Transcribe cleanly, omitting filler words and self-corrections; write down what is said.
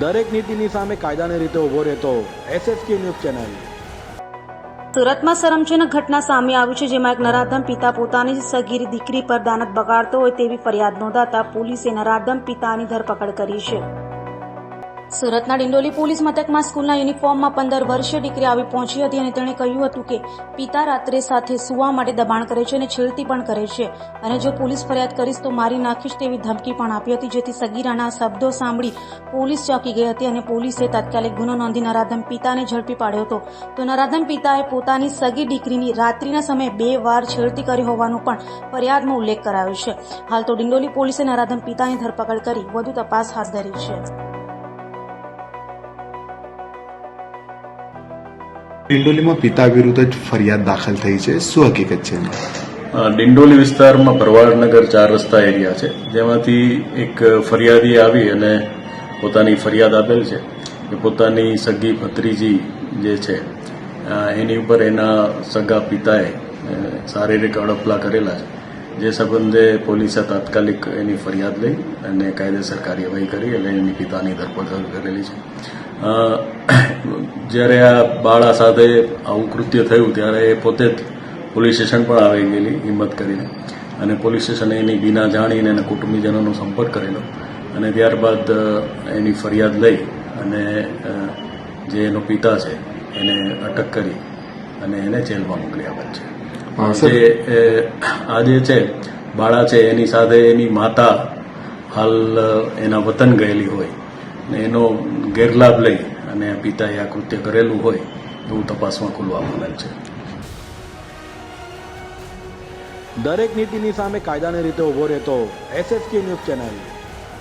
દરેક નીતિની સામે કાયદાની રીતે ઊભો રહેતો SSK ન્યૂઝ ચેનલ। સુરતમાં શરમજનક ઘટના સામે આવી છે, જેમાં એક નરાધમ પિતા પોતાની સગીર દીકરી પર દાનત બગાડતો હોય તેવી ફરિયાદ નોંધાતા પોલીસે નરાધમ પિતાની ધરપકડ કરી છે। સુરતના ડિંડોલી પોલીસ મથકમાં સ્કૂલના યુનિફોર્મમાં 15 વર્ષીય દીકરી આવી પહોંચી હતી અને તેણે કહ્યું હતું કે પિતા રાત્રે સાથે સૂવા માટે દબાણ કરે છે અને છેડતી પણ કરે છે અને જો પોલીસ ફરિયાદ કરીશ તો મારી નાખીશ તેવી ધમકી પણ આપી હતી, જેથી સગીરાના શબ્દો સાંભળી પોલીસ ચોંકી ગઈ હતી અને પોલીસે તાત્કાલિક ગુનો નોંધી નરાધમ પિતાને ઝડપી પાડ્યો હતો। તો નરાધમ પિતાએ પોતાની સગી દીકરીની રાત્રિના સમયે 2 વાર છેડતી કરી હોવાનું પણ ફરિયાદમાં ઉલ્લેખ કરાયો છે। હાલ તો ડિંડોલી પોલીસે નરાધમ પિતાની ધરપકડ કરી વધુ તપાસ હાથ ધરી છે। ડિંડોલીમાં પિતા વિરુદ્ધ જ ફરિયાદ દાખલ થઈ છે, શું હકીકત છે? ડિંડોલી વિસ્તારમાં ભરવાડનગર 4 રસ્તા એરિયા છે, જેમાંથી એક ફરિયાદી આવી અને પોતાની ફરિયાદ આપેલ છે કે પોતાની સગી ભત્રીજી જે છે એની ઉપર એના સગા પિતાએ શારીરિક અડપલા કરેલા છે, જે સંબંધે પોલીસે તાત્કાલિક એની ફરિયાદ લઈ અને કાયદેસર કાર્યવાહી કરી અને એની પિતાની ધરપકડ કરેલી છે। જ્યારે આ બાળા સાથે આવું કૃત્ય થયું ત્યારે એ પોતે જ પોલીસ સ્ટેશન પણ આવી ગયેલી હિંમત કરીને, અને પોલીસ સ્ટેશને એની વિના જાણીને એના કુટુંબીજનોનો સંપર્ક કરેલો અને ત્યારબાદ એની ફરિયાદ લઈ અને જે એનો પિતા છે એને અટક કરી અને એને જેલમાં મોકલી આપેલ છે। આ જે છે બાળા છે એની સાથે એની માતા હાલ એના વતન ગયેલી હોય ને એનો ગેરલાભ લઈ અને પિતાએ આ કૃત્ય કરેલું હોય એવું તપાસમાં ખુલવા પામેલ છે। દરેક નીતિની સામે કાયદાની રીતે ઊભો રહેતો SSK ન્યૂઝ ચેનલ।